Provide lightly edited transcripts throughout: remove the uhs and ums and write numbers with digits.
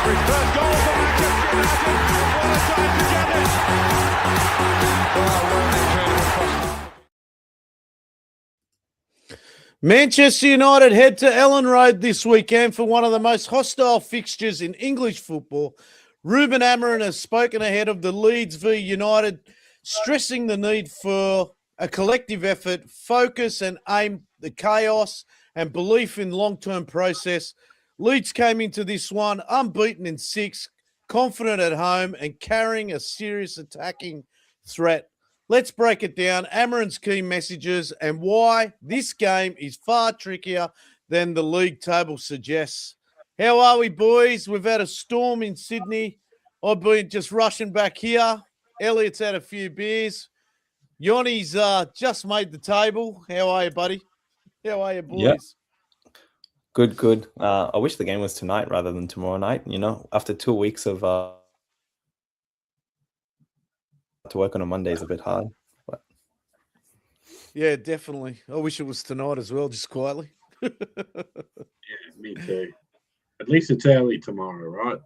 For his first goal for Manchester United. What a time to get it. Oh, what an incredible prospect. Manchester United head to Ellen Road this weekend for one of the most hostile fixtures in English football. Ruben Amorim has spoken ahead of the Leeds v United, stressing the need for a collective effort, focus and aim the chaos and belief in long-term process. Leeds came into this one unbeaten in 6, confident at home and carrying a serious attacking threat. Let's break it down, Amorim's key messages and why this game is far trickier than the league table suggests. How are we, boys? We've had a storm in Sydney. I've been just rushing back here. Elliot's had a few beers. Yanni's just made the table. How are you, buddy? How are you, boys? Yep. Good. I wish the game was tonight rather than tomorrow night. You know, after 2 weeks of to work on a Monday is a bit hard. But yeah, definitely. I wish it was tonight as well, just quietly. Yeah, me too. At least it's early tomorrow, right?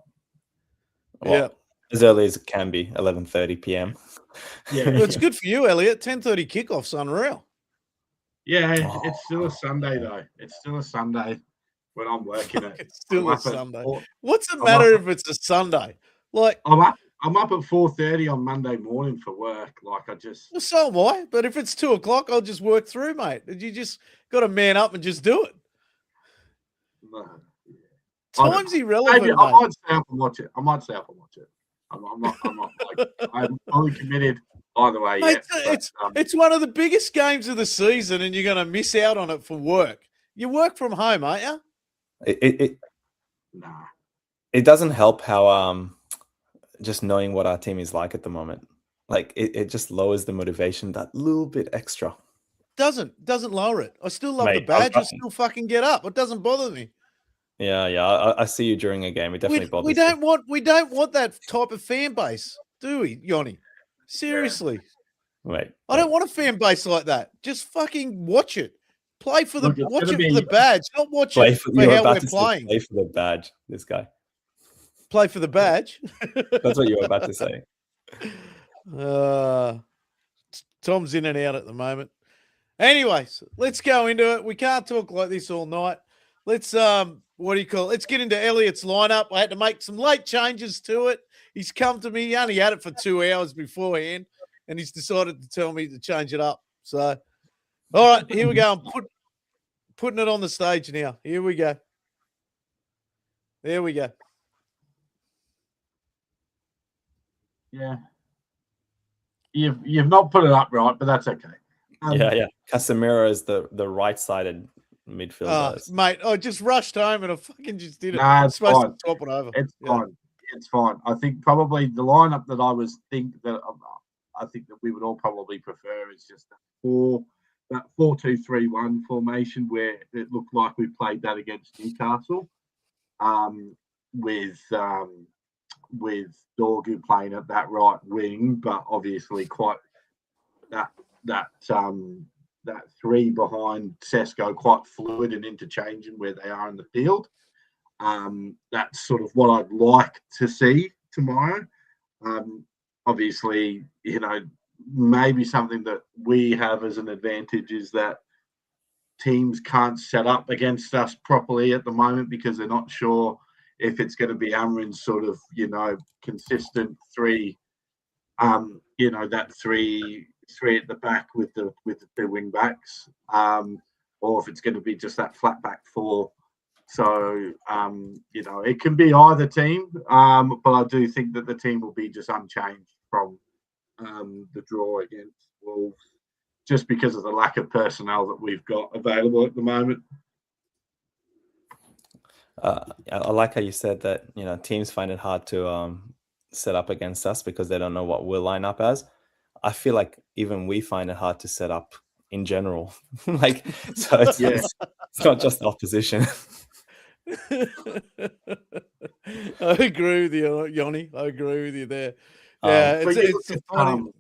well, Yeah. as early as it can be, 11:30 p.m. Yeah, Well, it's good for you, Elliot. 10:30 kickoff's unreal. yeah. It's still a Sunday though. It's still a Sunday when I'm working it. It's still I'm a up at Sunday. four- What's it I'm matter up if it's a Sunday? Like, I'm up at 4:30 on Monday morning for work. Like I just well, so am I. But if it's 2 o'clock, I'll just work through, mate. You just got to man up and just do it. no. I don't Time's know. irrelevant, Maybe mate. I might stay up and watch it. I'm not like I'm fully committed either way Mate, yet. it's one of the biggest games of the season, and you're going to miss out on it for work. You work from home, aren't you? Nah. It doesn't help how just knowing what our team is like at the moment. Like it just lowers the motivation that little bit extra. Doesn't lower it. I still love the Mate, I badge. I still fucking get up. It doesn't bother me. Yeah. I see you during a game. It definitely bothers We don't want that type of fan base, do we, Yanni? Seriously. you. Wait. I don't want a fan base like that. Just fucking watch it. Play for Look, it's watch gonna it for be- the badge, not watch play it for, for you were how about we're to say playing. play for the badge. This guy. Play for the badge. That's what you were about to say. Tom's in and out at the moment. Anyways, let's go into it. We can't talk like this all night. Let's let's get into Elliot's lineup. I had to make some late changes to it. He's come to me. He only had it for 2 hours beforehand, and he's decided to tell me to change it up. So, all right, here we go. I'm putting it on the stage now. Here we go. There we go. Yeah. You've not put it up right, but that's okay. Yeah. Casemiro is the right-sided midfielder. Mate, I just rushed home and I fucking just did it. Nah, I'm it's supposed fine. to swap it over. It's Yeah. fine. It's fine. I think probably the lineup that I think that we would all probably prefer is just that 4-2-3-1 formation where it looked like we played that against Newcastle, with Dorgu playing at that right wing, but obviously quite that three behind Sesko quite fluid and interchanging where they are in the field. That's sort of what I'd like to see tomorrow. Obviously, maybe something that we have as an advantage is that teams can't set up against us properly at the moment because they're not sure if it's going to be Amorim's sort of, consistent three, that three at the back with the two wing backs, or if it's going to be just that flat back four. So, it can be either team, but I do think that the team will be just unchanged from the draw against Wolves, just because of the lack of personnel that we've got available at the moment. I like how you said that, teams find it hard to set up against us because they don't know what we'll line up as. I feel like even we find it hard to set up in general. It's not just the opposition. I agree with you, Yanni. I agree with you there. Yeah, it's funny.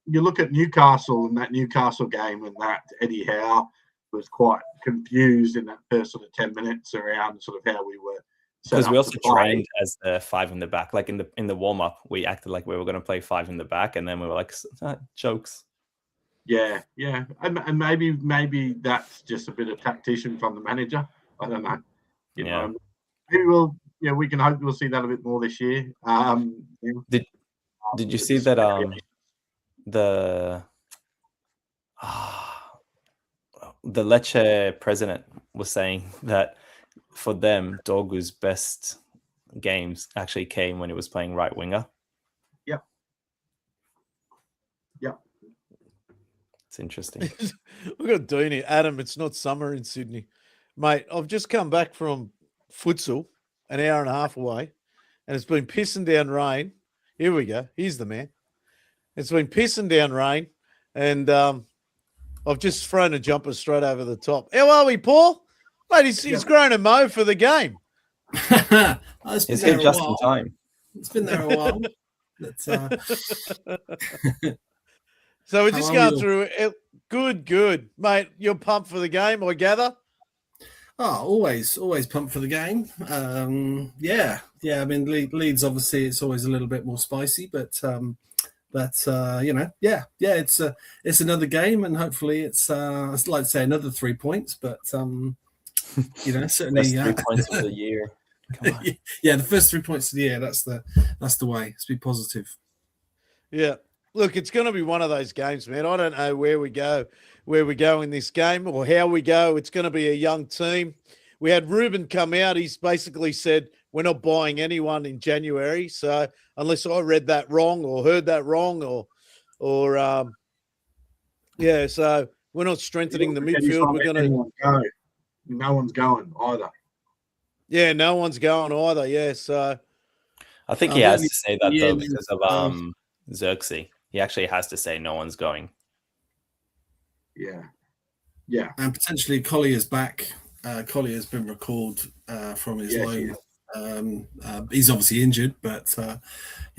You look at Newcastle and that Newcastle game, and that Eddie Howe was quite confused in that first sort of 10 minutes around sort of how we were set Because we up also to play. trained as the 5 in the back. Like in the warm up, we acted like we were going to play 5 in the back, and then we were like, jokes. Yeah, and maybe that's just a bit of tactician from the manager. I don't know. You know, maybe we can hope we'll see that a bit more this year. Did you see that the Lecce president was saying that for them, Dorgu's best games actually came when he was playing right winger? Yep. It's interesting. We've got Dean here. Adam, it's not summer in Sydney. Mate, I've just come back from futsal, an hour and a half away, and it's been pissing down rain. Here we go. Here's the man. It's been pissing down rain, and I've just thrown a jumper straight over the top. How are we, Paul? Mate, he's grown a mo for the game. It's here just in time. It's been there a while. So we're just going through it. Good. Mate, you're pumped for the game, I gather? Oh, always pumped for the game. Yeah. I mean, Leeds, obviously, it's always a little bit more spicy, but it's another game, and hopefully it's I'd like to say another 3 points, but certainly 3 points of the year. Come on. Yeah, the first 3 points of the year. That's the way. Let's be positive. Yeah. Look, it's going to be one of those games, man. I don't know where we go in this game or how we go. It's going to be a young team. We had Ruben come out. He's basically said we're not buying anyone in January. So unless I read that wrong or heard that wrong so we're not strengthening the midfield. We're going to go. No one's going either. Yeah, no one's going either. Yeah, so I think he has to say that though because of Xerxes. He actually has to say no one's going. Yeah. And potentially Collier's back. Collier's been recalled from his loan. He's obviously injured, but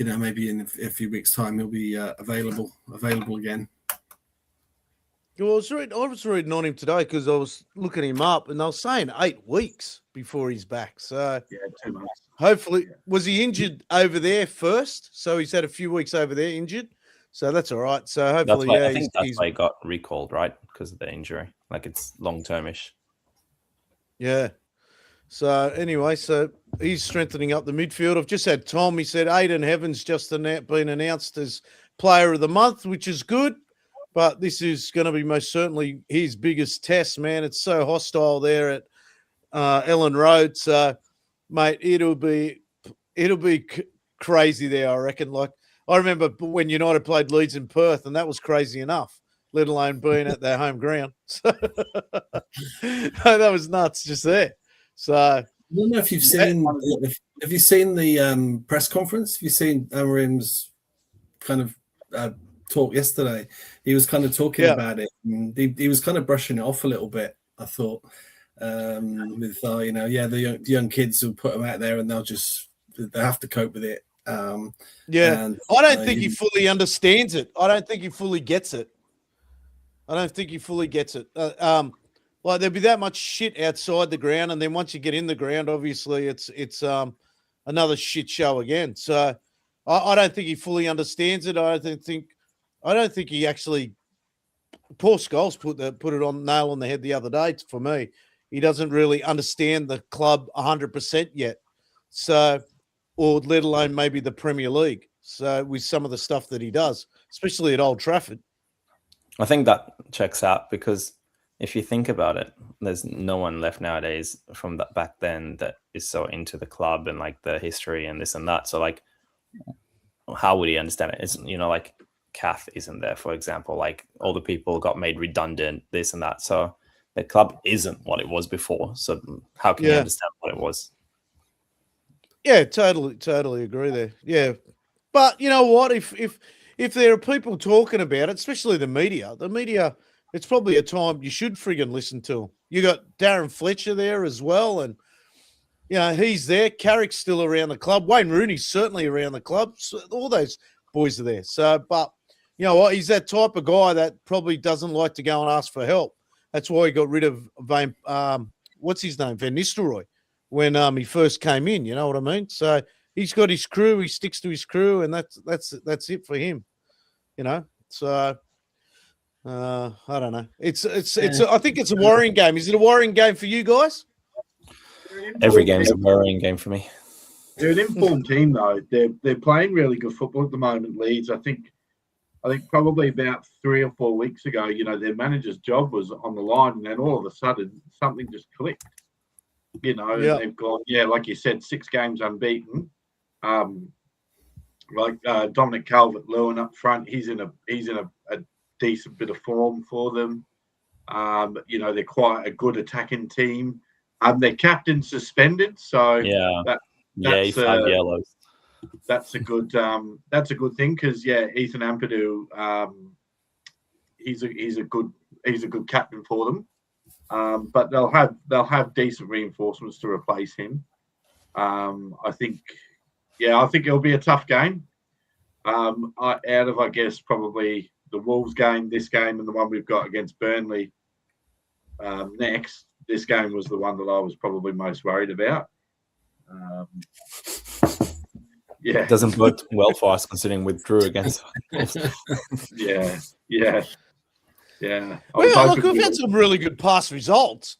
maybe in a few weeks' time he'll be available again. Well, I was reading on him today because I was looking him up, and they were saying 8 weeks before he's back. So 2 months. Hopefully, was he injured over there first? So he's had a few weeks over there injured. So that's all right. So hopefully, I think that's why he got recalled, right? Because of the injury. Like it's long-termish. Yeah. So anyway, so he's strengthening up the midfield. I've just had Tom. He said Aidan Heaven's just been announced as Player of the Month, which is good. But this is going to be most certainly his biggest test, man. It's so hostile there at Ellen Road. So, mate, it'll be crazy there, I reckon. Like I remember when United played Leeds in Perth, and that was crazy enough, let alone being at their home ground. So that was nuts just there. So I don't know if you've seen. Have you seen the press conference? Have you seen Amorim's kind of talk yesterday? He was kind of talking about it. And he was kind of brushing it off a little bit, I thought. With the young kids will put them out there and they have to cope with it. I don't think he fully understands it. I don't think he fully gets it. Like there'll be that much shit outside the ground, and then once you get in the ground, obviously it's another shit show again. So I don't think he fully understands it. I don't think he actually. Paul Scholes put it on nail on the head the other day. For me, he doesn't really understand the club 100% yet. So, or let alone maybe the Premier League. So with some of the stuff that he does, especially at Old Trafford. I think that checks out because if you think about it, there's no one left nowadays from that back then that is so into the club and like the history and this and that. So like, how would he understand it? It's, like Kath isn't there, for example, like all the people got made redundant, this and that. So the club isn't what it was before. So how can you understand what it was? Yeah, totally agree there. Yeah. But you know what? If there are people talking about it, especially the media, it's probably a time you should friggin' listen to them. You got Darren Fletcher there as well, and he's there. Carrick's still around the club. Wayne Rooney's certainly around the club. So all those boys are there. So, but you know what? He's that type of guy that probably doesn't like to go and ask for help. That's why he got rid of what's his name, Van Nistelrooy. when he first came in. You know what I mean? So he's got his crew. He sticks to his crew, and that's it for him. You know. So I don't know. It's. I think it's a worrying game. Is it a worrying game for you guys? Every game's a worrying game for me. They're an informed team, though. They're playing really good football at the moment. Leeds, I think probably about 3 or 4 weeks ago, you know, their manager's job was on the line, and then all of a sudden something just clicked. You know, and they've gone, like you said, 6 games unbeaten. Dominic Calvert-Lewin up front, he's in a decent bit of form for them. You know, they're quite a good attacking team. Their captain's suspended, so that's 5 yellows. That's a good thing because Ethan Ampadu, he's a good captain for them. But they'll have decent reinforcements to replace him. I think it'll be a tough game. Out of, I guess, probably the Wolves game, this game, and the one we've got against Burnley next, this game was the one that I was probably most worried about. It doesn't bode well for us considering we drew against. Yeah. Well, look, we've had some really good past results.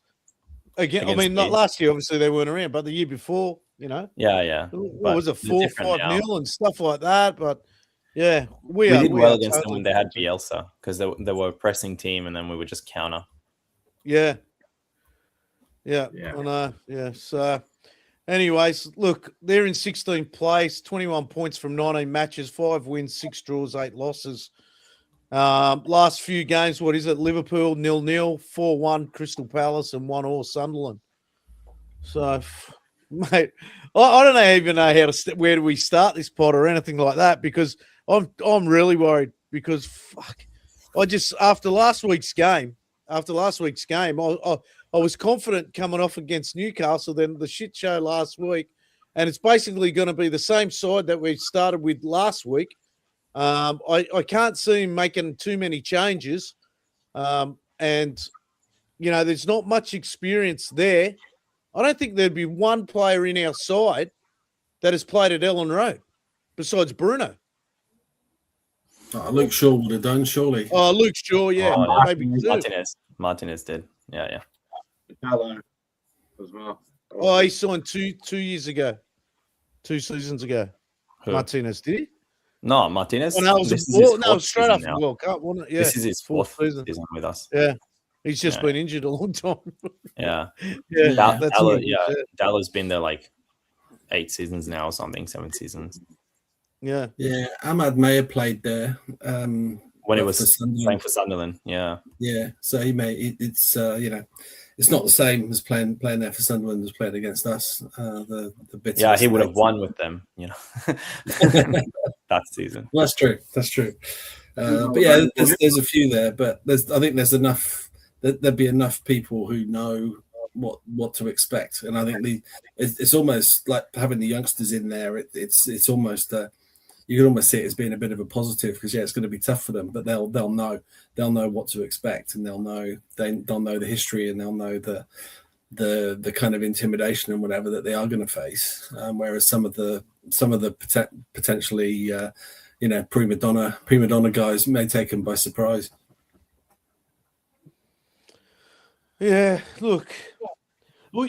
Again, I mean, not last year, obviously they weren't around, but the year before, you know. Yeah. What was it, 4-5-0 and stuff like that? But we did well against them when they had Bielsa because they were a pressing team, and then we would just counter. Yeah. I know. Yeah. So, anyways, look, they're in 16th place, 21 points from 19 matches, 5 wins, 6 draws, 8 losses. Last few games, what is it? Liverpool 0-0, 4-1 Crystal Palace, and 1-1 Sunderland. So, mate, I don't even know how to where do we start this pod or anything like that, because I'm really worried because after last week's game, I was confident coming off against Newcastle, then the shit show last week, and it's basically going to be the same side that we started with last week. I can't see him making too many changes, and, you know, there's not much experience there. I don't think there'd be one player in our side that has played at Ellen Road besides Bruno. Luke Shaw would have done, surely. Oh, Luke Shaw, maybe Martinez did. Yeah. Hello as well. Oh, he signed 2 years ago, 2 seasons ago. Who? Martinez, did he? No, Martinez. Oh, no, it was straight after the World Cup, wasn't it? Yeah, this is his fourth season with us. Yeah, he's just been injured a long time. Dallas been there like 8 seasons now or something, 7 seasons. Yeah. Ahmad Mayer played there when he was playing for Sunderland. Yeah. So he it's you know, it's not the same as playing there for Sunderland as playing against us. The bits. Yeah, he would have won with them, you know, that season. Well, that's true. But yeah, there's a few there, but I think there's enough. There'd be enough people who know what to expect, and I think it's almost like having the youngsters in there. It's almost you can almost see it as being a bit of a positive because it's going to be tough for them, but they'll know what to expect, and they'll know the history, and they'll know the kind of intimidation and whatever that they are going to face. Whereas some of the potentially you know, prima donna guys may take them by surprise. Yeah, look,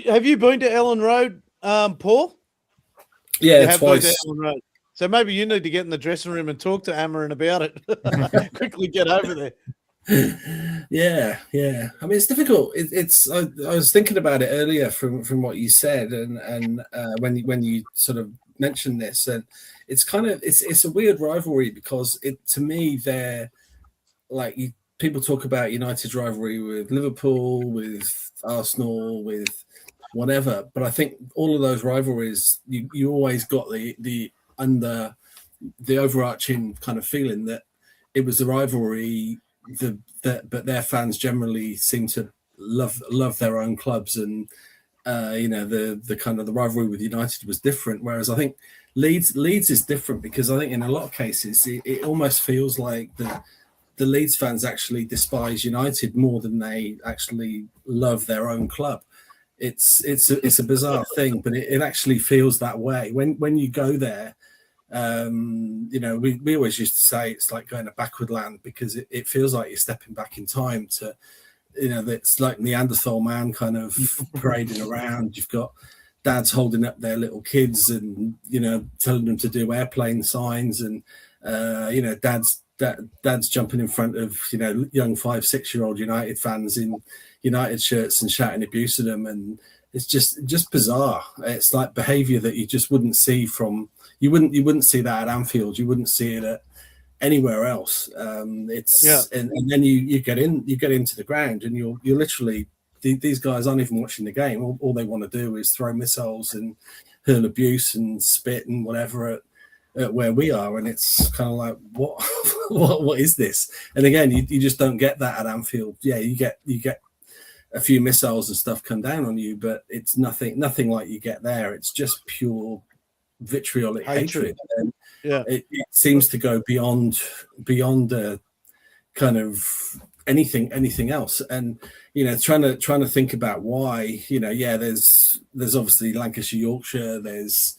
have you been to Ellen Road, Paul? Yeah, twice. Been to Ellen Road. So maybe you need to get in the dressing room and talk to Amorim about it. Quickly get over there. Yeah. I mean, it's difficult. I was thinking about it earlier from what you said, and when you sort of mentioned this, and it's kind of it's a weird rivalry because to me they're like people talk about United's rivalry with Liverpool, with Arsenal, with whatever, but I think all of those rivalries you always got the under the overarching kind of feeling that it was a rivalry but their fans generally seem to love their own clubs, and you know, the kind of the rivalry with United was different, whereas I think Leeds is different because I think in a lot of cases it almost feels like the Leeds fans actually despise United more than they actually love their own club. it's a bizarre thing, but it actually feels that way when you go there. We always used to say it's like going to backward land because it feels like you're stepping back in time to, it's like Neanderthal man kind of parading around. You've got dads holding up their little kids and, telling them to do airplane signs and, dad's jumping in front of, young 5-6-year-old United fans in United shirts and shouting abuse at them. And it's just bizarre. It's like behavior that you just wouldn't see you wouldn't see that at Anfield. You wouldn't see it at anywhere else. And then you get into the ground and you're literally, these guys aren't even watching the game. All they want to do is throw missiles and hurl abuse and spit and whatever at where we are. And it's kind of like, what is this? And again, you just don't get that at Anfield. Yeah, you get a few missiles and stuff come down on you, but it's nothing like you get there. It's just pure vitriolic hatred. And it seems to go beyond kind of anything else. And trying to think about why, there's obviously Lancashire, Yorkshire, there's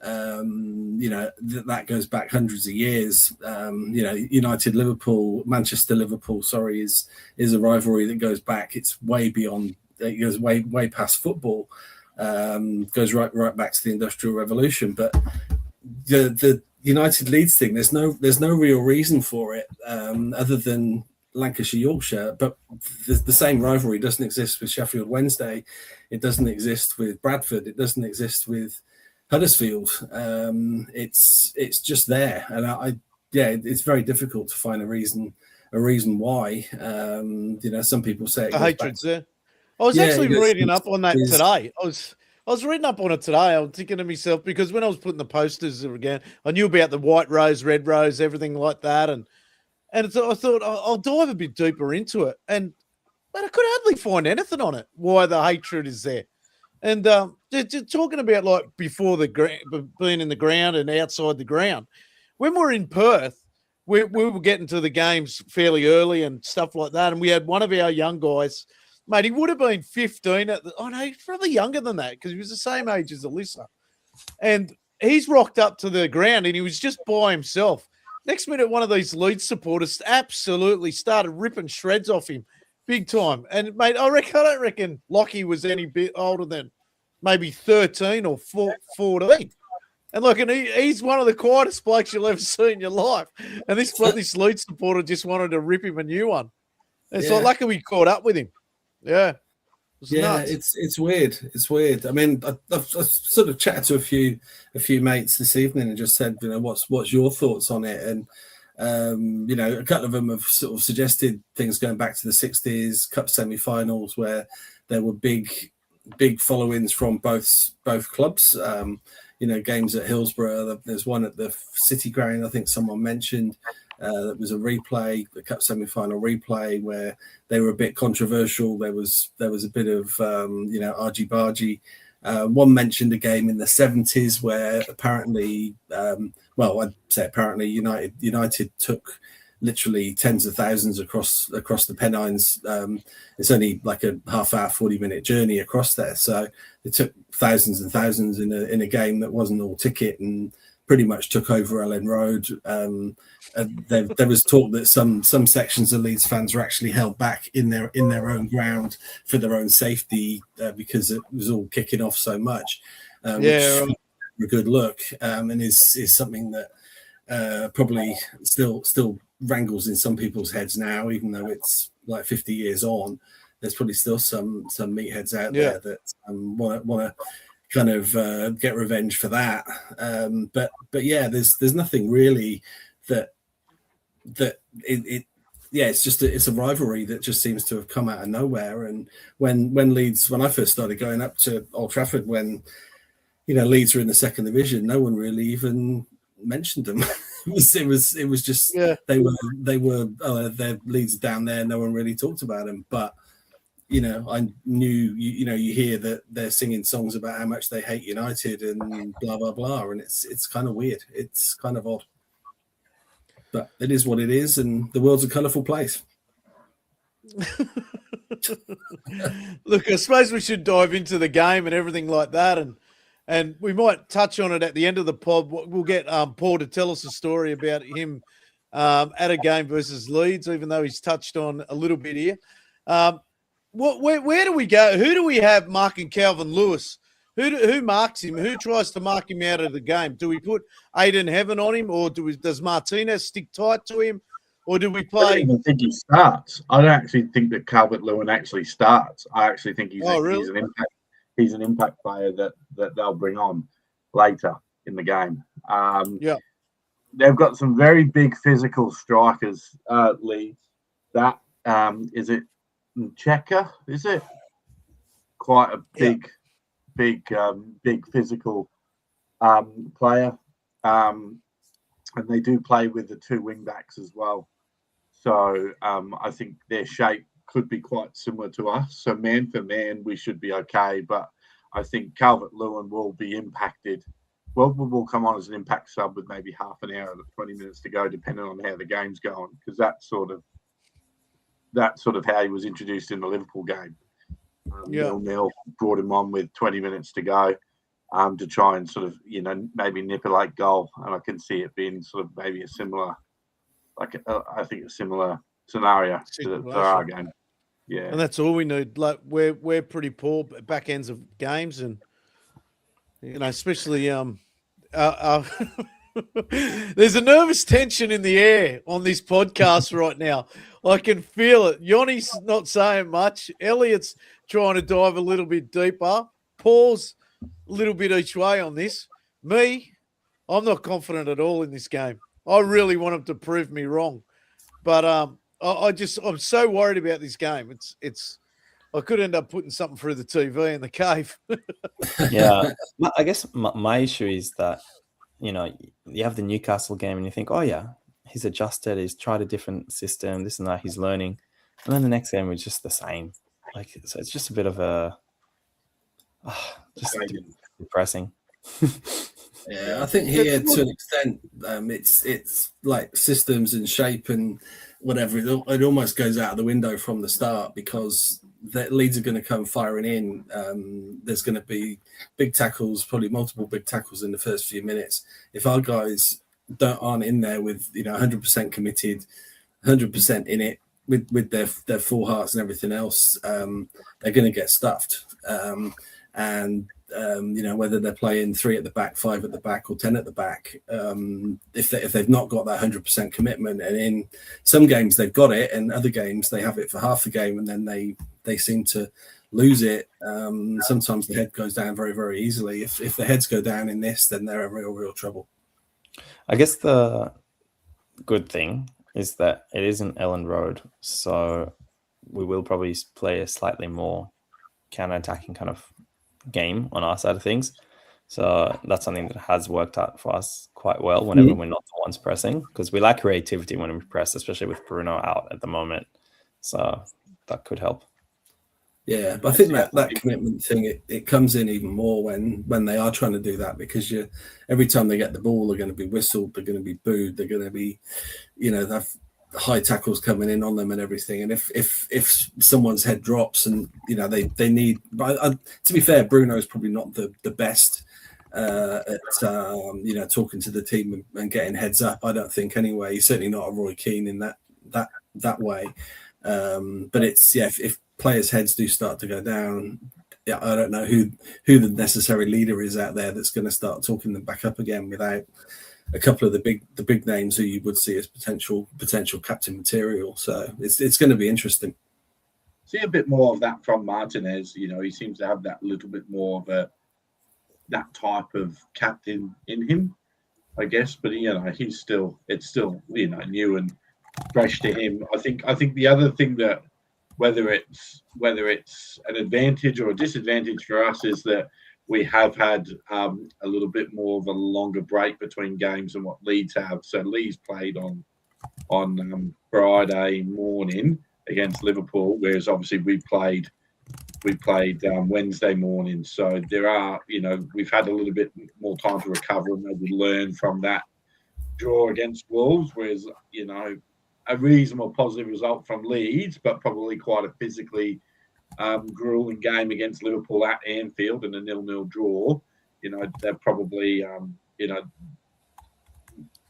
that goes back hundreds of years. United Liverpool, Manchester Liverpool, is a rivalry that goes back. It's way beyond. It goes way past football. Goes right back to the Industrial Revolution. But the United Leeds thing, there's no real reason for it other than Lancashire, Yorkshire. But the same rivalry doesn't exist with Sheffield Wednesday. It doesn't exist with Bradford. It doesn't exist with Huddersfield. It's just there, and it's very difficult to find a reason why. Some people say the hatred's there. I was actually reading up on that today. I was reading up on it today. I was thinking to myself, because when I was putting the posters again, I knew about the white rose, red rose, everything like that, and so I thought I'll dive a bit deeper into it, but I could hardly find anything on it why the hatred is there. And just talking about like before being in the ground and outside the ground, when we're in Perth, we were getting to the games fairly early and stuff like that. And we had one of our young guys, mate, he would have been 15. He's probably younger than that because he was the same age as Alyssa. And he's rocked up to the ground and he was just by himself. Next minute, one of these Leeds supporters absolutely started ripping shreds off him. Big time. And, mate, I don't reckon Lockie was any bit older than maybe 13 or 14. And, look, he's one of the quietest blokes you'll ever see in your life. And this Leeds supporter just wanted to rip him a new one. And so lucky we caught up with him. Yeah. Nuts. It's weird. It's weird. I mean, I've sort of chatted to a few mates this evening and just said, what's your thoughts on it? And a couple of them have sort of suggested things going back to the 60s, cup semi-finals where there were big followings from both clubs. Games at Hillsborough. There's one at the City Ground, I think someone mentioned. That was a replay, the cup semi-final replay, where they were a bit controversial. There was a bit of argy-bargy. One mentioned a game in the 70s where apparently, I'd say apparently United took literally tens of thousands across the Pennines. It's only like a half-hour, 40-minute journey across there, so they took thousands and thousands in a game that wasn't all ticket and pretty much took over Ellen Road. There was talk that some sections of Leeds fans were actually held back in their own ground for their own safety because it was all kicking off so much, which a good look, and is something that probably still wrangles in some people's heads now, even though it's like 50 years on. There's probably still some meatheads out there that want to kind of get revenge for that. But there's nothing really it's a rivalry that just seems to have come out of nowhere. And when I first started going up to Old Trafford, when Leeds were in the second division, no one really even mentioned them. it was just they were their Leeds down there. No one really talked about them, but. I knew, you hear that they're singing songs about how much they hate United and blah, blah, blah. And it's kind of weird. It's kind of odd. But it is what it is. And the world's a colourful place. Look, I suppose we should dive into the game and everything like that, and we might touch on it at the end of the pod. We'll get Paul to tell us a story about him at a game versus Leeds, even though he's touched on a little bit here. Where do we go? Who do we have marking Calvin Lewis? Who marks him? Who tries to mark him out of the game? Do we put Aiden Heaven on him, or does Martinez stick tight to him, or do we play? I don't even think he starts. I don't actually think that Calvert Lewin actually starts. I actually think he's an impact player that they'll bring on later in the game. They've got some very big physical strikers, Leeds. That is it Checker, is it? Quite a big physical player. And they do play with the two wing backs as well. So I think their shape could be quite similar to us. So man for man, we should be okay. But I think Calvert-Lewin will be impacted. Well, will come on as an impact sub with maybe half an hour to 20 minutes to go, depending on how the game's going. Because that's sort of how he was introduced in the Liverpool game. Nil brought him on with 20 minutes to go to try and sort of, maybe nip a late goal. And I can see it being sort of maybe a similar, I think a similar scenario to our game. Yeah. And that's all we need. Like we're pretty poor back ends of games, and especially there's a nervous tension in the air on this podcast right now. I can feel it. Yanni's not saying much. Elliot's trying to dive a little bit deeper. Paul's a little bit each way on this. Me, I'm not confident at all in this game. I really want him to prove me wrong. But I'm so worried about this game. I could end up putting something through the TV in the cave. Yeah. I guess my issue is that, you have the Newcastle game and you think, oh, yeah, he's adjusted. He's tried a different system, this and that. He's learning. And then the next game was just the same. So it's just a bit of just depressing. Yeah, I think here to an extent, it's like systems and shape and whatever. It almost goes out of the window from the start because the Leeds are going to come firing in. There's going to be big tackles, probably multiple big tackles in the first few minutes. If our guys aren't in there with 100% committed, 100% in it with their full hearts and everything else, they're going to get stuffed. Whether they're playing 3 at the back, 5 at the back, or 10 at the back, if they've not got that 100% commitment, and in some games they've got it, and other games they have it for half the game, and then they seem to lose it. Sometimes the head goes down very, very easily. If the heads go down in this, then they're in real trouble. I guess the good thing is that it isn't Ellen Road, so we will probably play a slightly more counter-attacking kind of game on our side of things. So that's something that has worked out for us quite well whenever we're not the ones pressing, because we lack creativity when we press, especially with Bruno out at the moment. So that could help. Yeah, but I think that commitment thing, it comes in even more when they are trying to do that, because every time they get the ball, they're going to be whistled, they're going to be booed, they're going to be, they have high tackles coming in on them and everything. And if someone's head drops and, they need, but to be fair, Bruno is probably not the best at talking to the team and getting heads up. I don't think anyway. He's certainly not a Roy Keane in that way. But it's, if players' heads do start to go down, I don't know who the necessary leader is out there that's going to start talking them back up again without a couple of the big names who you would see as potential captain material. So it's going to be interesting. See a bit more of that from Martinez. He seems to have that little bit more of that type of captain in him, I guess. But it's still new and fresh to him. I think the other thing that whether it's an advantage or a disadvantage for us is that we have had a little bit more of a longer break between games than what Leeds have. So Leeds played on Friday morning against Liverpool, whereas obviously we played Wednesday morning. So there are, we've had a little bit more time to recover and maybe learn from that draw against Wolves, whereas, a reasonable positive result from Leeds, but probably quite a physically grueling game against Liverpool at Anfield and a 0-0 draw, they're probably,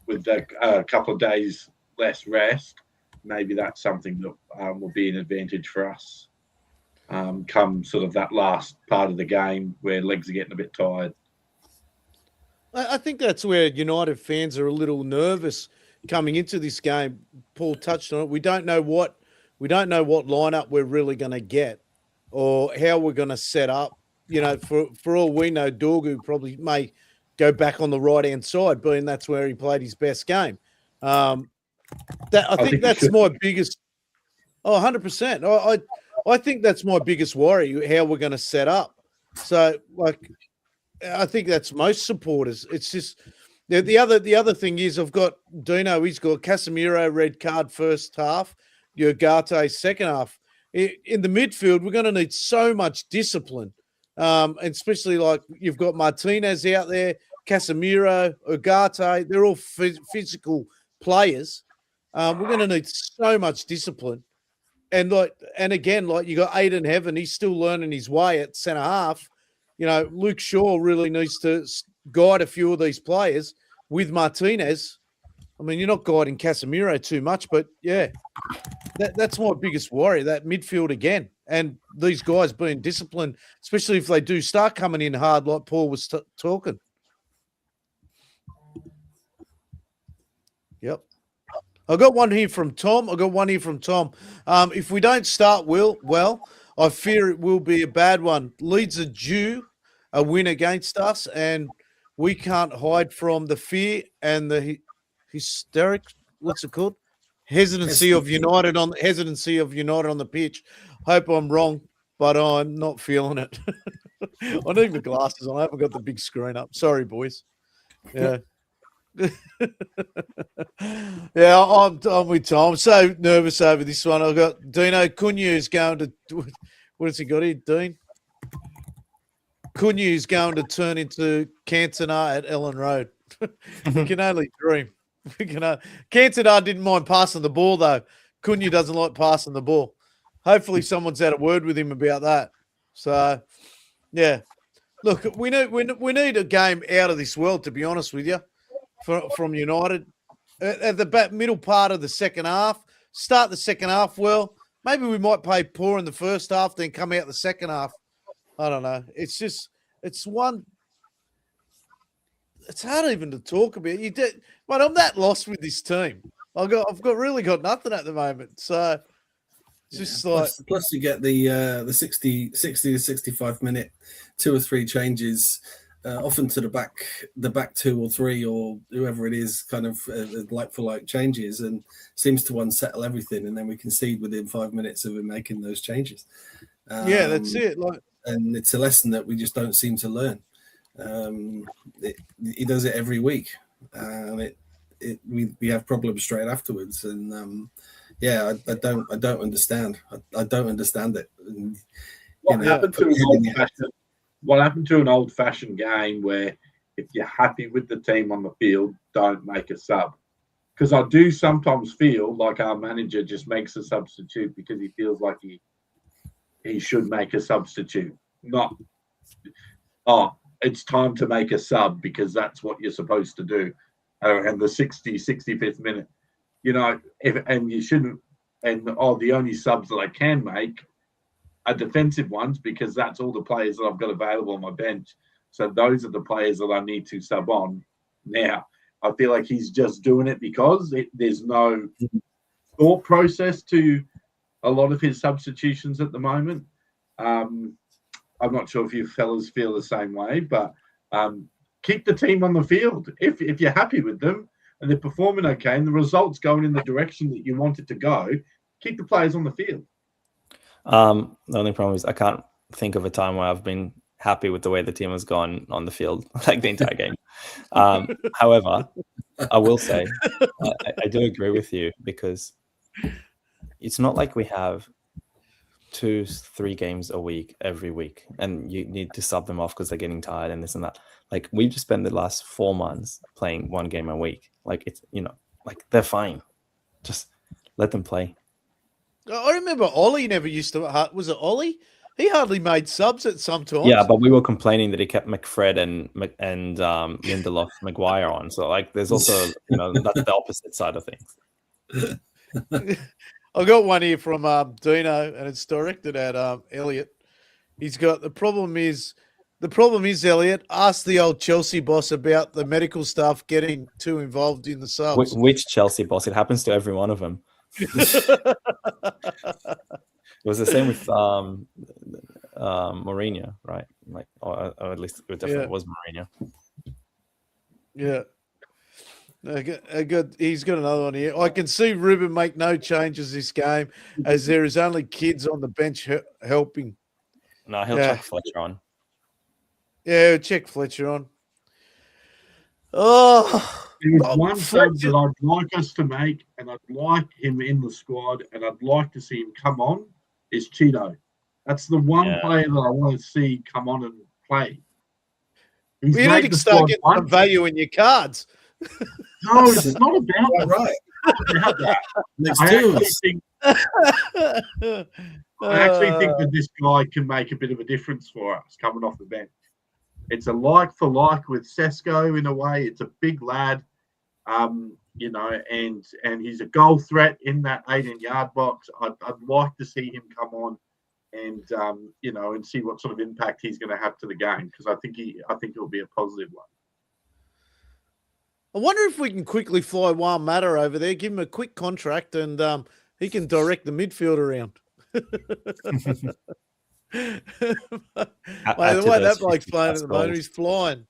with a couple of days less rest, maybe that's something that will be an advantage for us come sort of that last part of the game where legs are getting a bit tired. I think that's where United fans are a little nervous coming into this game. Paul touched on it. We don't know what lineup we're really going to get or how we're going to set up. For all we know, Dorgu probably may go back on the right-hand side, being that's where he played his best game. I think that's my biggest – 100%. I think that's my biggest worry, how we're going to set up. So, I think that's most supporters. It's just the other thing is I've got Dino. He's got Casemiro red card first half, Ugarte second half. In the midfield, we're going to need so much discipline, and especially you've got Martinez out there, Casemiro, Ugarte. They're all physical players. We're going to need so much discipline, and again, you got Aiden Heaven. He's still learning his way at centre half. Luke Shaw really needs to guide a few of these players with Martinez. I mean, you're not guiding Casemiro too much, but yeah, that's my biggest worry, that midfield again. And these guys being disciplined, especially if they do start coming in hard like Paul was talking. Yep. I got one here from Tom. If we don't start well, I fear it will be a bad one. Leeds are due a win against us, and we can't hide from the fear and the hysteric. What's it called? Hesitancy of United on the pitch. Hope I'm wrong, but I'm not feeling it. I need my glasses on. I haven't got the big screen up. Sorry, boys. Yeah. Yeah, I'm with Tom. I'm so nervous over this one. I've got Dino Cunha is going to. What has he got here, Dean? Cunha is going to turn into Cantona at Ellen Road. We can only dream. Cantona didn't mind passing the ball, though. Cunha doesn't like passing the ball. Hopefully someone's had a word with him about that. So, yeah. Look, we need a game out of this world, to be honest with you, from United. At the middle part of the second half, start the second half well. Maybe we might play poor in the first half, then come out the second half. I don't know. It's hard even to talk about. But I'm that lost with this team. I've really got nothing at the moment. So it's just plus you get the 60 to 65 minute 2 or 3 changes, often to the back 2 or 3 or whoever it is, kind of like for like changes, and seems to unsettle everything. And then we concede within 5 minutes of him making those changes. Yeah, that's it. And it's a lesson that we just don't seem to learn. He does it every week, and we have problems straight afterwards. And I don't understand. I don't understand it. And, what happened to an old-fashioned game where if you're happy with the team on the field, don't make a sub? Because I do sometimes feel like our manager just makes a substitute because he feels like he should make a substitute. Not, it's time to make a sub because that's what you're supposed to do. And the 65th minute, you shouldn't, the only subs that I can make are defensive ones because that's all the players that I've got available on my bench. So those are the players that I need to sub on. Now, I feel like he's just doing it because there's no thought process to a lot of his substitutions at the moment. I'm not sure if you fellas feel the same way, but keep the team on the field. If you're happy with them and they're performing okay and the results going in the direction that you want it to go, keep the players on the field. The only problem is I can't think of a time where I've been happy with the way the team has gone on the field, like the entire game. However, I will say I do agree with you because it's not like we have 2-3 games a week every week and you need to sub them off because they're getting tired and this and that. Like we've just spent the last 4 months playing 1 game a week. Like it's, they're fine. Just let them play. I remember Ollie never used to. Was it Ollie? He hardly made subs at some times. Yeah, but we were complaining that he kept McFred and Lindelof Maguire on. So like, there's also that's the opposite side of things. I got one here from Dino, and it's directed at Elliot. He's got the problem is Elliot. Ask the old Chelsea boss about the medical staff getting too involved in the subs. Which Chelsea boss? It happens to every one of them. It was the same with Mourinho, right? Like, or at least it definitely was Mourinho. Yeah. He's got another one here. I can see Ruben make no changes this game as there is only kids on the bench helping. No, he'll chuck Fletcher on. Yeah, check Fletcher on. Oh, there's one sub that I'd like us to make, and I'd like him in the squad, and I'd like to see him come on, is Cheeto. That's the one player that I want to see come on and play. You need to start getting some value in your cards. No, it's not about that. Right. I actually think that this guy can make a bit of a difference for us coming off the bench. It's a like for like with Sesko in a way. It's a big lad, and he's a goal threat in that 18-yard box. I'd like to see him come on and and see what sort of impact he's going to have to the game, because I think it'll be a positive one. I wonder if we can quickly fly Juan Mata over there, give him a quick contract, and he can direct the midfield around. The way that bloke's playing at the moment, he's flying.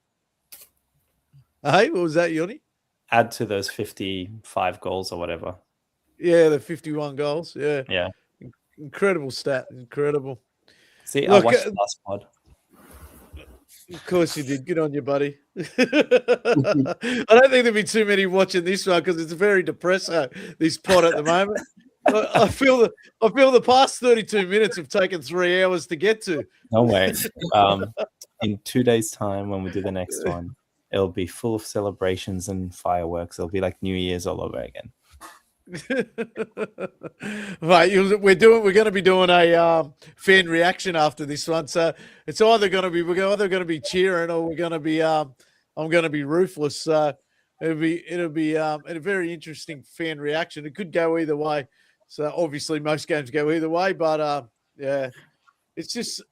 Hey, what was that, Yoni? Add to those 55 goals or whatever. Yeah, the 51 goals. Yeah. Yeah. Incredible stat. Incredible. See, look, I watched the last pod. Of course you did. Good on you, buddy. I don't think there'll be too many watching this one because it's very depressing, this pod at the moment. I feel the past 32 minutes have taken 3 hours to get to. No way. In 2 days' time, when we do the next one, it'll be full of celebrations and fireworks. It'll be like New Year's all over again. Right, we're going to be doing a fan reaction after this one, so it's either going to be cheering or we're going to be I'm going to be ruthless. So it'll be a very interesting fan reaction. It could go either way. So obviously most games go either way, but it's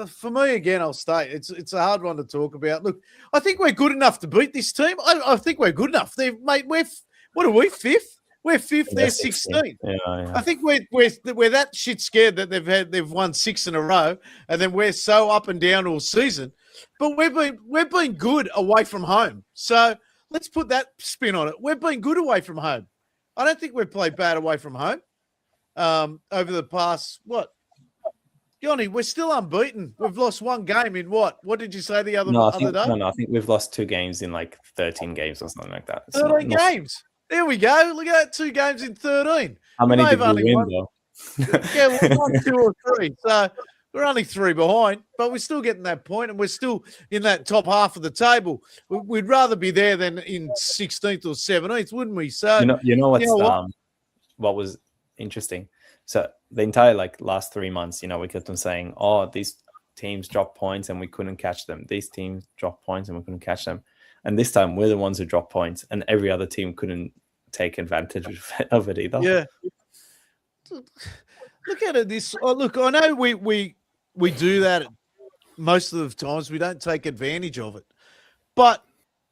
for me again. I'll state it's a hard one to talk about. Look, I think we're good enough to beat this team. I think we're good enough. What are we, fifth? We're fifth. They're 16th. Yeah. I think we're that shit scared that they've won 6 in a row, and then we're so up and down all season. But we've been good away from home. So let's put that spin on it. We've been good away from home. I don't think we've played bad away from home over the past Johnny, we're still unbeaten. We've lost one game in what? What did you say the other day? No, I think we've lost 2 games in like 13 games or something like that. 13 games. There we go. Look at that, 2 games in 13. How many did we win, though? Yeah, 1, 2, or 3. So we're only 3 behind, but we're still getting that point, and we're still in that top half of the table. We'd rather be there than in 16th or 17th, wouldn't we? So what was interesting? So the entire last 3 months, we kept on saying, "Oh, these teams drop points and we couldn't catch them. These teams drop points and we couldn't catch them." And this time we're the ones who drop points, and every other team couldn't take advantage of it either. Yeah. Look at it. Look, I know we do that most of the times. We don't take advantage of it, but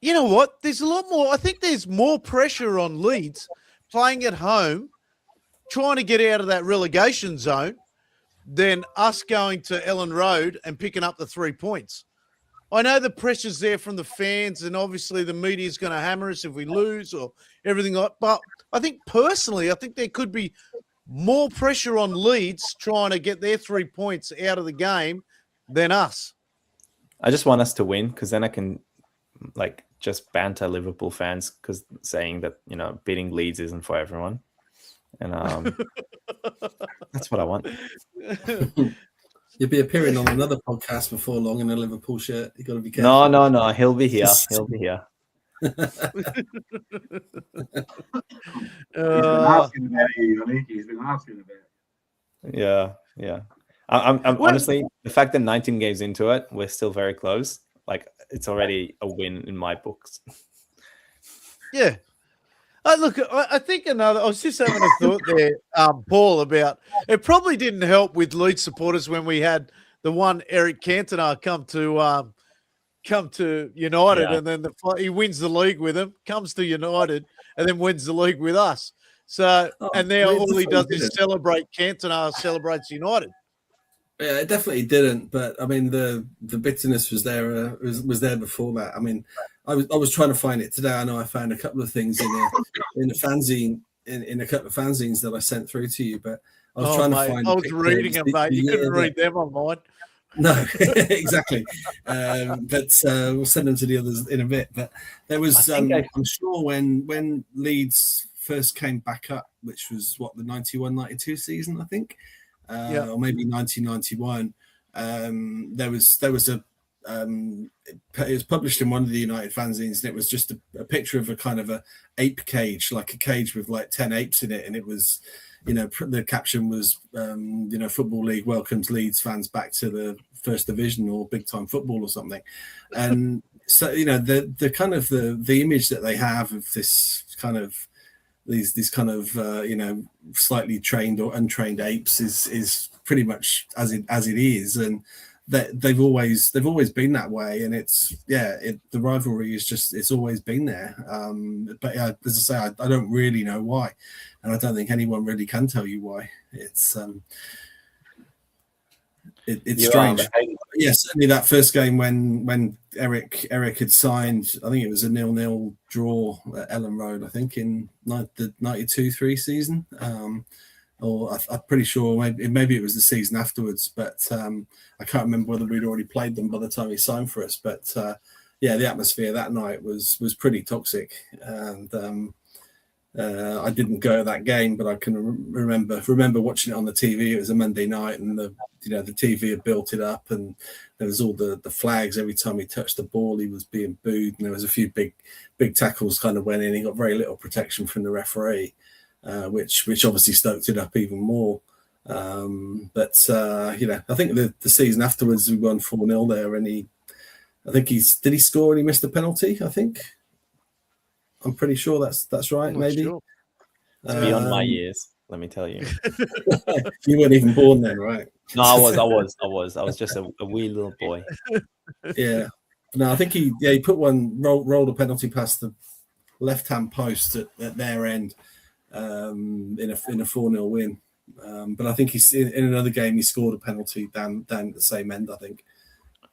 you know what? There's a lot more. I think there's more pressure on Leeds playing at home, trying to get out of that relegation zone, than us going to Ellen Road and picking up the 3 points. I know the pressure's there from the fans, and obviously the media is going to hammer us if we lose or everything like. But I think personally, there could be more pressure on Leeds trying to get their 3 points out of the game than us. I just want us to win, because then I can just banter Liverpool fans, because saying that beating Leeds isn't for everyone, and that's what I want. You'll be appearing on another podcast before long in a Liverpool shirt. You've got to be careful. No. He'll be here. He'll be here. He's been asking about you, Yoni. He's been asking about it. Yeah. I'm Well, honestly, the fact that 19 games into it, we're still very close. Like, it's already a win in my books. yeah. Look, I think I was just having a thought there, Paul, about it probably didn't help with Leeds supporters when we had the one Eric Cantona come to United, Yeah. and then he wins the league with them, comes to United, and then wins the league with us. So, and now all he does is celebrate Cantona, celebrates United. Yeah, it definitely didn't. But I mean, the bitterness was there. Was there before that. I mean, I was trying to find it today. I know I found a couple of things in a fanzine in a couple of fanzines that I sent through to you, but I was trying to find. I was reading them, mate. You couldn't read them on mine. No, exactly. But we'll send them to the others in a bit. But there was, I'm sure, when Leeds first came back up, which was the 91-92 season, I think. Or maybe 1991. There was a it was published in one of the United fanzines, and it was just a picture of a kind of a ape cage, like a cage with like 10 apes in it, and it was, the caption was, Football League welcomes Leeds fans back to the first division or big time football or something, and so the kind of the image that they have of this kind of these kind of slightly trained or untrained apes is pretty much as it is, and that they've always been that way, and the rivalry is just, it's always been there. But as I say, I don't really know why, and I don't think anyone really can tell you why. It's strange. Certainly that first game when Eric had signed, I think it was a 0-0 draw at Ellen Road, I think in the 92-3 season. Or I'm pretty sure maybe it was the season afterwards, but I can't remember whether we'd already played them by the time he signed for us. But the atmosphere that night was pretty toxic, and I didn't go to that game, but I can remember watching it on the TV. It was a Monday night, and the TV had built it up, and there was all the flags. Every time he touched the ball, he was being booed, and there was a few big tackles kind of went in. He got very little protection from the referee, which obviously stoked it up even more. But I think the season afterwards we won 4-0 there, and did he score and he missed a penalty? I think. I'm pretty sure that's right. Maybe sure. It's beyond my years. Let me tell you. You weren't even born then, right? No, I was just a wee little boy. Yeah. No, I think he put one, rolled a penalty past the left-hand post at their end in a 4-0 win. But I think he's in another game he scored a penalty down at the same end, I think.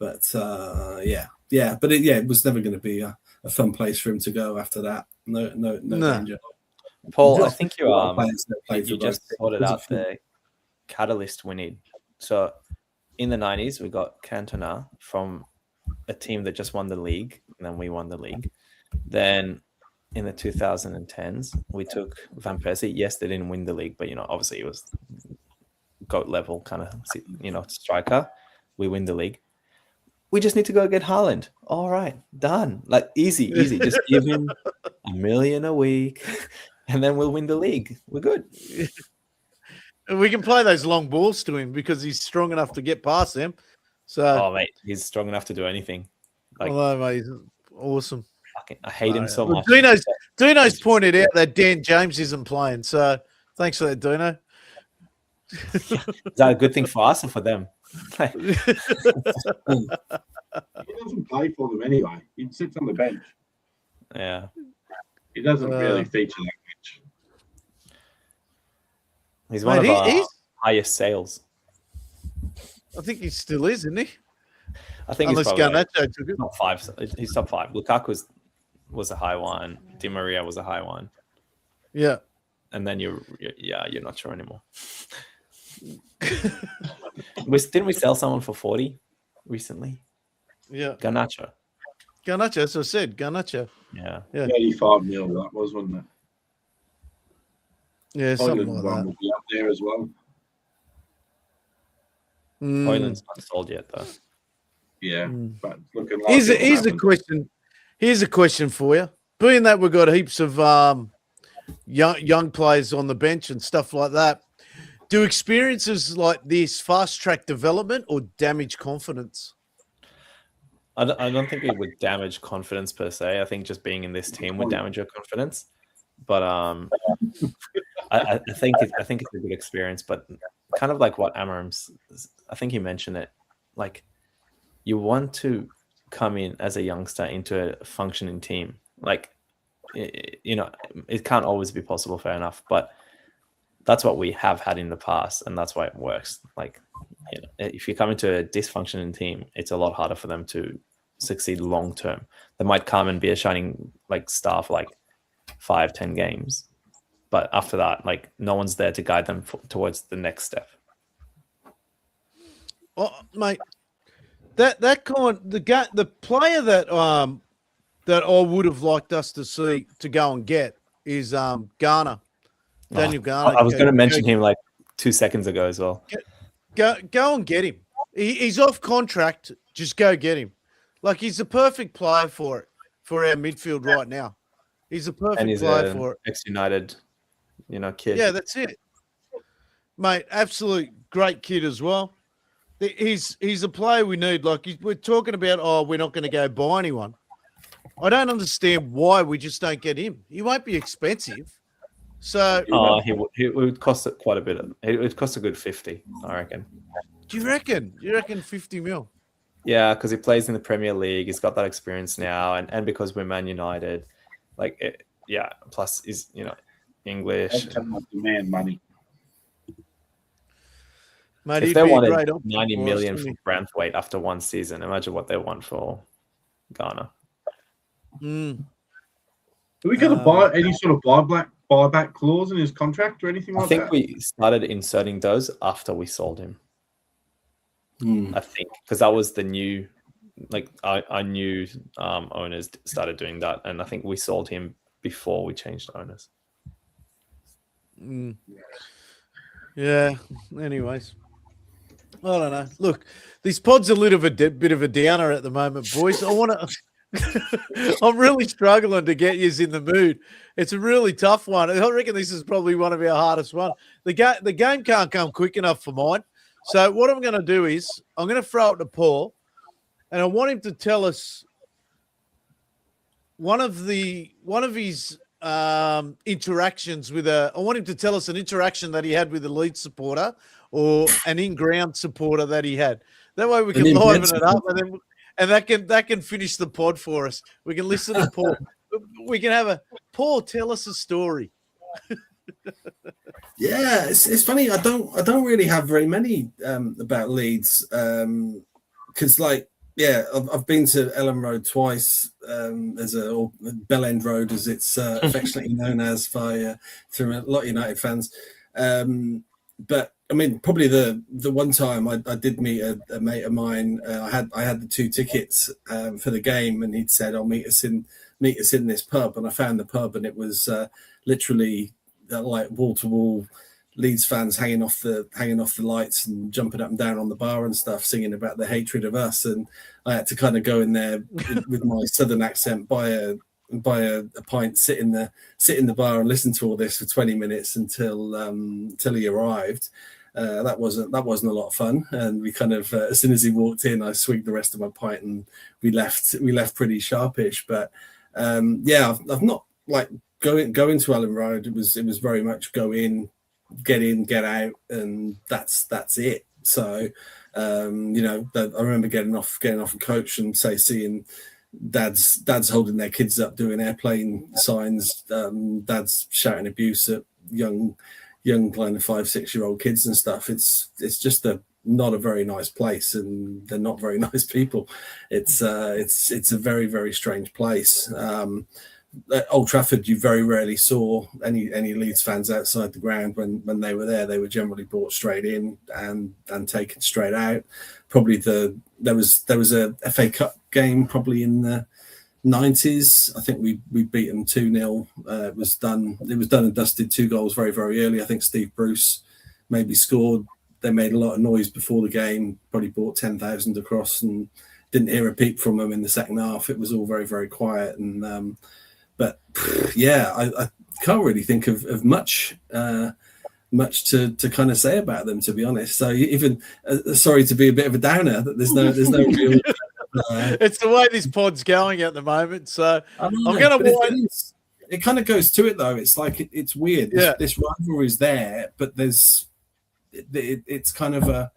But but it was never going to be a fun place for him to go after that. No danger. Paul, I think you just sorted out the catalyst we need. So in the 90s, we got Cantona from a team that just won the league, and then we won the league. Then in the 2010s, we took Van Persie. Yes, they didn't win the league, but obviously it was GOAT level kind of striker. We win the league. We just need to go get Haaland. All right, done. Like easy. Just give him $1 million a week, and then we'll win the league. We're good. We can play those long balls to him because he's strong enough to get past them. So, mate, he's strong enough to do anything. Mate, he's awesome. I hate him so much. Dino's pointed out that Dan James isn't playing. So, thanks for that, Dino. Is that a good thing for us or for them? He doesn't play for them anyway. He sits on the bench. Yeah. He doesn't really feature that much. He's one of our highest sales. I think he still is, isn't he? I think unless Garnacho took it. Top 5. He's top 5. Lukaku was a high one. Di Maria was a high one. Yeah. And then you're not sure anymore. Didn't we sell someone for 40 recently? Yeah. Garnacho, that's what I said. Garnacho. Yeah. 35 mil that was, wasn't it? Yeah, something like that. Will be up there as well. Hoyland's not sold yet, though. Yeah, but looking like Here's a question for you. Being that we've got heaps of young players on the bench and stuff like that, Do experiences like this fast track development or damage confidence? I don't think it would damage confidence per se. I think just being in this team would damage your confidence. But I think it's a good experience. But kind of like what Amorim's, I think he mentioned it. Like, you want to come in as a youngster into a functioning team. Like, it can't always be possible, fair enough. But that's what we have had in the past, and that's why it works. Like, if you come into a dysfunctioning team, it's a lot harder for them to succeed long term. They might come and be a shining star for 5-10 games, but after that, no one's there to guide them towards the next step. Oh, mate, the player that I would have liked us to see to go and get is Garner. Daniel Garner. I was going to mention him 2 seconds ago as well. Go and get him. He's off contract. Just go get him. He's the perfect player for our midfield right now. He's a perfect player for it. Ex-United, kid. Yeah, that's it, mate. Absolute great kid as well. He's a player we need. We're talking about, we're not going to go buy anyone. I don't understand why we just don't get him. He won't be expensive. So he would cost it quite a bit. It would cost a good 50, I reckon. Do you reckon? You reckon 50 mil? Yeah, because he plays in the Premier League. He's got that experience now, and because we're Man United, plus he's English. Demand money. Mate, if they wanted 90 million for Branthwaite after one season, imagine what they want for Ghana. Mm. Are we going to buy any sort of buyback clause in his contract or anything like that? I think we started inserting those after we sold him. I think because that was the new, our new owners started doing that, and I think we sold him before we changed owners. Yeah. Anyways, I don't know. Look, this pod's a little bit of a downer at the moment, boys. I want to. I'm really struggling to get you in the mood. It's a really tough one. I reckon this is probably one of our hardest ones. The game can't come quick enough for mine. So what I'm going to do is I'm going to throw it to Paul, and I want him to tell us one of his interactions with I want him to tell us an interaction that he had with a Leeds supporter or an in-ground supporter that he had. That way we can liven it up, and that can finish the pod for us. We can listen to Paul. We can have Paul tell us a story. Yeah, it's funny. I don't really have very many about Leeds because I've been to Ellen Road twice or Bell End Road as it's affectionately known as through a lot of United fans. But I mean, probably the one time I did meet a mate of mine. I had the 2 tickets for the game, and he'd said, "I'll meet us in this pub," and I found the pub, and it was literally wall to wall Leeds fans hanging off the lights and jumping up and down on the bar and stuff, singing about the hatred of us. And I had to kind of go in there with my southern accent, buy a pint, sit in the bar and listen to all this for 20 minutes until he arrived. That wasn't a lot of fun. And we kind of as soon as he walked in, I swigged the rest of my pint and we left pretty sharpish. But I've not going to Ellen Road. It was very much go in, get out, and that's it. So I remember getting off a coach and seeing dads holding their kids up doing airplane signs, dads shouting abuse at young kind of 5-6-year-old kids and stuff. It's just not a very nice place, and they're not very nice people. It's a very, very strange place. At Old Trafford, you very rarely saw any Leeds fans outside the ground when they were there. They were generally brought straight in and taken straight out. Probably there was a FA Cup game probably in the 90s. I think we beat them 2-0. It was done and dusted. 2 goals very, very early. I think Steve Bruce maybe scored. They made a lot of noise before the game. Probably brought 10,000 across and didn't hear a peep from them in the second half. It was all very, very quiet. And I can't really think of much much to kind of say about them, to be honest. So even sorry to be a bit of a downer, that there's no real. It's the way this pod's going at the moment. So I'm going to. It kind of goes to it though. It's like it's weird. This rivalry is there, but it's kind of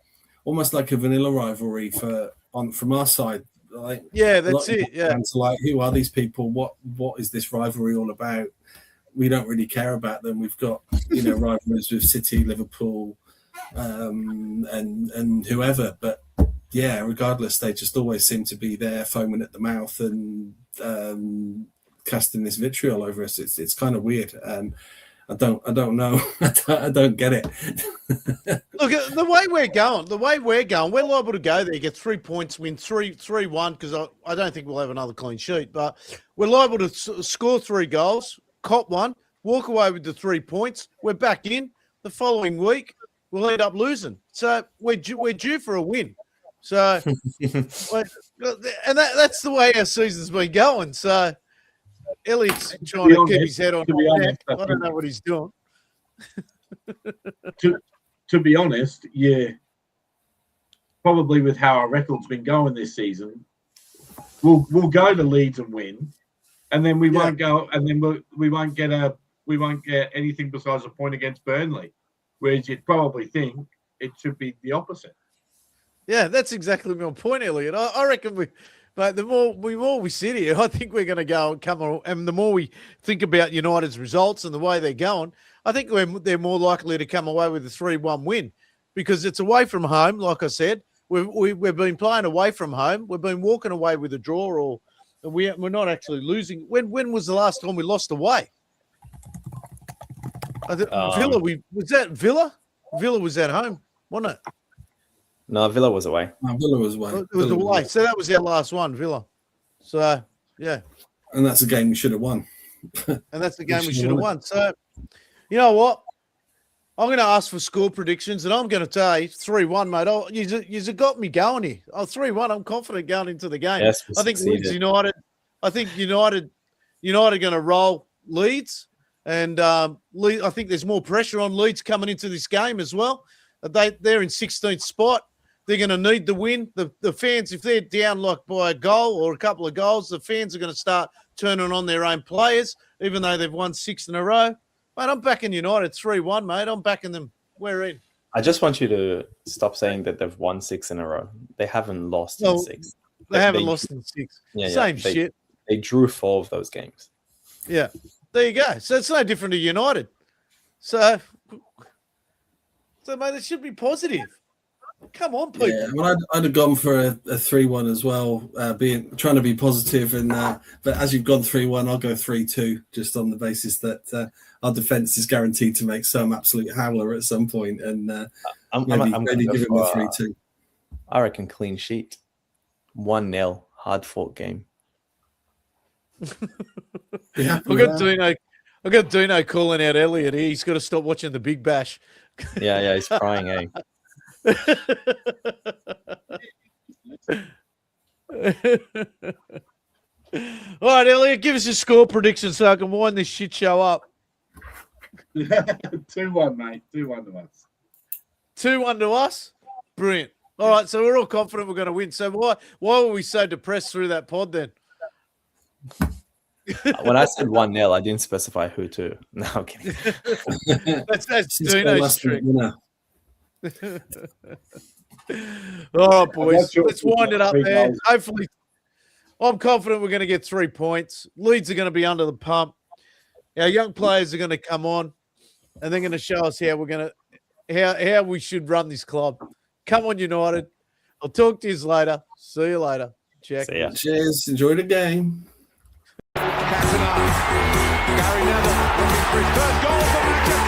almost like a vanilla rivalry from our side. Like, that's it. Yeah, so like, who are these people? What is this rivalry all about? We don't really care about them. We've got rivalries with City, Liverpool, and whoever. But yeah, regardless, they just always seem to be there, foaming at the mouth and casting this vitriol over us. It's kind of weird. I don't know. I don't get it. Look, the way we're going, we're liable to go there, get 3 points, win 3-1, because I don't think we'll have another clean sheet, but we're liable to score 3 goals, cop one, walk away with the 3 points. We're back in. The following week, we'll end up losing. So we're due for a win. So, and that's the way our season's been going. So Elliott's trying to keep his head on. I don't know what he's doing. To be honest, yeah, probably with how our record's been going this season, we'll go to Leeds and win, and then we won't go, and then we won't get anything besides a point against Burnley, whereas you'd probably think it should be the opposite. Yeah, that's exactly my point, Elliot. I reckon the more we sit here, I think we're going to go and come on, and the more we think about United's results and the way they're going, I think they're more likely to come away with a 3-1 win, because it's away from home. Like I said, we've been playing away from home. We've been walking away with a draw, or we're not actually losing. When was the last time we lost away? Villa. Was that Villa? Villa was at home, wasn't it? No, Villa was away. No, Villa was away. It was away. So that was our last one, Villa. So, yeah. And that's a game we should have won. And that's the game we should have won. So, you know what? I'm going to ask for score predictions, and I'm going to say 3-1, mate. You've got me going here. 3-1. I'm confident going into the game. Yes, I think Leeds United. I think United are going to roll Leeds, and I think there's more pressure on Leeds coming into this game as well. They're in 16th spot. They're going to need the win. The fans, if they're down like by a goal or a couple of goals, the fans are going to start turning on their own players, even though they've won 6 in a row. Mate, I'm backing United 3-1, mate. I'm backing them. We're in. I just want you to stop saying that they've won 6 in a row. They haven't lost in 6. They haven't lost in 6. Same shit. They drew 4 of those games. Yeah. There you go. So it's no different to United. So mate, it should be positive. Come on, people. Yeah, well, I'd have gone for a 3-1 as well, trying to be positive. But as you've gone 3-1, I'll go 3-2, just on the basis that our defence is guaranteed to make some absolute howler at some point, and I'm ready to give him a 3-2. I reckon clean sheet, 1-0, hard fought game. I got Dino calling out Elliot. He's got to stop watching the Big Bash. Yeah, he's crying, eh? All right, Elliot, give us your score prediction so I can wind this shit show up. 2-1, mate. 2-1 to us. 2-1 to us? Brilliant. All right, so we're all confident we're going to win. So why were we so depressed through that pod then? When I said 1-0, I didn't specify who to. No, I'm kidding. That's Dino's trick. All right, boys. Let's wind it up there. Hopefully, I'm confident we're going to get 3 points. Leeds are going to be under the pump. Our young players are going to come on, and they're going to show us how how we should run this club. Come on, United. I'll talk to you later. See you later. Check. See ya. Cheers. Enjoy the game. Gary Neville looking for his first goal for Manchester